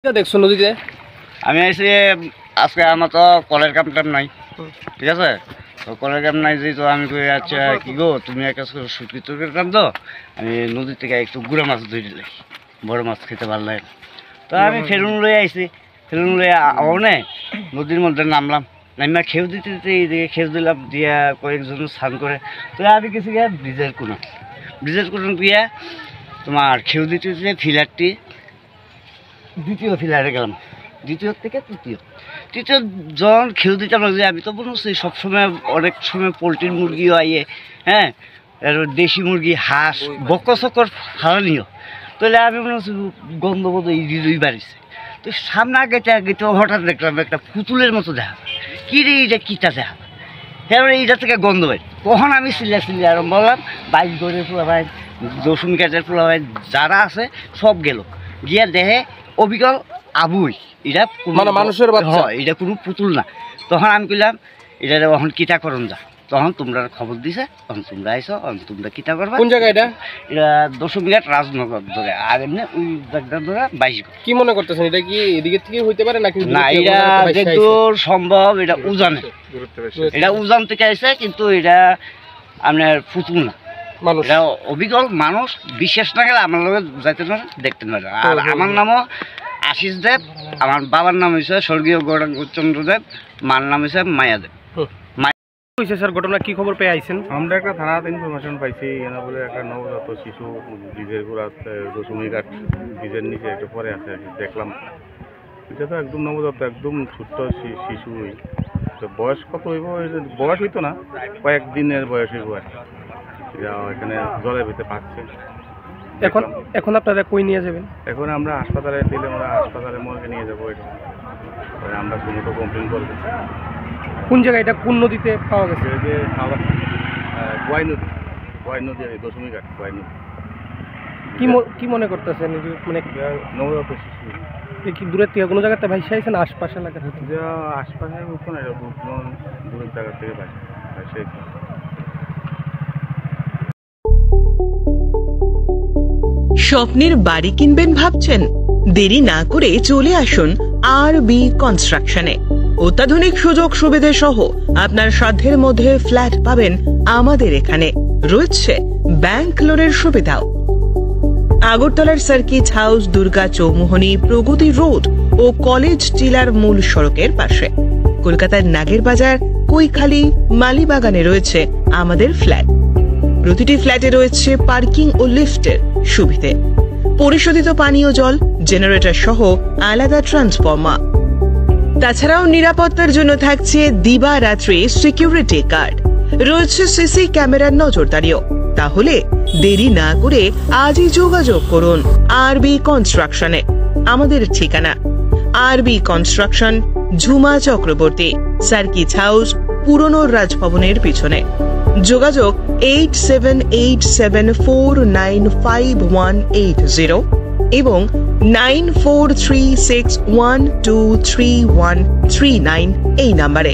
দেখছো নদীতে? আমি আইসি আজকে আমার তো কলের কাম টাম নাই, ঠিক আছে? তো কলের কাম নাই যে, তো আমি কই আচ্ছা কি গো তুমি এক কাজ করো, শুটকি তরকারি কাম তো আমি নদী থেকে একটু গুড়া মাছ ধরে দিলে, বড় মাছ খেতে ভালো লাগে না। তো আমি ফেলুন লয়ে আইসি, ফেলুন লয়ে আনে নদীর মধ্যে নামলাম, নামিয়া খেউ দিতে দিতে এইদিকে খেউ দিলাম, দিয়া কয়েকজন স্নান করে। তো আমি গেছি গিয়া ব্রিজের কোন গিয়া তোমার খেউ দিতে দিতে ফিলারটি দ্বিতীয় ফিলারে গেলাম, দ্বিতীয় থেকে তৃতীয় জন খেউ দিতাম না। যে আমি তো বলছি সবসময় অনেক সময় পোলট্রির মুরগিও আইয়ে, হ্যাঁ, দেশি মুরগি, হাঁস, বকর হারানিও। তাহলে আমি মনে হচ্ছে গন্ধবোধ এই বাড়িছে। তো সামনে আগে হঠাৎ দেখলাম একটা পুতুলের মতো দেখা, কী রে এইটা কীটা দেখা, হ্যাঁ এইটা থেকে গন্ধ পাই। তখন আমি চিল্লা আরম্ভ করলাম, বাইক ধরে পোলা ভাই, দশমী কাজের পোলা ভাই যারা আছে সব গেল, গিয়া দেহে অবিকল আবুই, এটা মানে মানুষের বাচ্চা, এটা কোনো পুতুল না। তখন আমি কইলাম এটা এখন কিতা করন যা, তখন তোমরা খবর দিছে, তখন তোমরা আইসো, তোমরা কিতা করবা। কোন জায়গা এটা? এটা দশমী ঘাট রাজনগর ধরে, আর এমনি ওই জায়গা ধরে 22 ঘাট। কি মনে করতেছেন এটা কি এদিকে থেকে হইতে পারে নাকি? না, এটা যেহেতু সম্ভব এটা উজানে, এটা উজান থেকে আইসে, কিন্তু এটা আপনার পুতুল না, এটা অবিকল মানুষ। বিশ্বাস না গেলে আমার লোক যাইতে পারে, দেখতে পারে। আর আমার নামও আশিস দেব, আমার বাবার নাম হয়েছে স্বর্গীয় গৌরাঙ্গচন্দ্র দেব, মার নাম হয়েছে মায়া দেব। স্যার ঘটনা কি খবর পেয়ে আইছেন? আমরা একটা থানাতে ইনফরমেশন পাইছি, এনা বলে একটা নবজাত শিশু ব্রিজের গোড়াতে দশমী ঘাট ব্রিজের নিচে একটু পরে আছে। দেখলাম এটা তো একদম নবজাত, একদম ছোট্ট শিশু। তো বয়স কত হইব? বয়স হইতো না, কয়েকদিনের বয়স হইব আর কি। এখানে জলের ভিতরে পাচ্ছে। এখন আপনারা কই নিয়ে যাবেন? এখন আমরা হাসপাতালে দিলে, আমরা হাসপাতালে মর্গে নিয়ে যাবো। এটা আমরা কোনো তো কমপ্লেন করবো। কোন জায়গায় এটা, কোন নদীতে পাওয়া গেছে? যে গোয়াই নদী, দশমী ঘাট গোয়াই নদী। কি মনে করতেছেন মানে নবজাত শিশু? কি দূরের থেকে কোনো জায়গাতে ভাইসে আইছেন? আশপাশে এলাকা থেকে? আশপাশে উঠতো না, দূরের জায়গা থেকে ভাইসে। স্বপ্নের বাড়ি কিনবেন ভাবছেন? দেরি না করে চলে আসুন আরবি কনস্ট্রাকশনে। অত্যাধুনিক সুযোগ সুবিধা সহ আপনার সাধ্যের মধ্যে ফ্ল্যাট পাবেন আমাদের এখানে। রয়েছে ব্যাংক লোনের সুবিধাও। আগরতলার সার্কিট হাউস, দুর্গা চৌমুহনী, প্রগতি রোড ও কলেজ টিলার মূল সড়কের পাশে। কলকাতার নাগের বাজার, কৈখালী, মালিবাগানে রয়েছে আমাদের ফ্ল্যাট। প্রতিটি ফ্ল্যাটে রয়েছে পার্কিং ও লিফটের সুবিধে, পরিশোধিত পানীয় জল, জেনারেটর সহ আলাদা ট্রান্সফরমার। তাছাড়াও নিরাপত্তার জন্য থাকছে দিবারাত্রি সিকিউরিটি গার্ড, রয়েছে সিসি ক্যামেরার নজরদারিও। তাহলে দেরি না করে আজই যোগাযোগ করুন আরবি কনস্ট্রাকশনে। আমাদের ঠিকানা আরবি construction, Jhuma Chakraborty, circuit house, পুরনো রাজভবনের পিছনে। যোগাযোগ 8787495180 এবং 9436123139 এই নাম্বারে।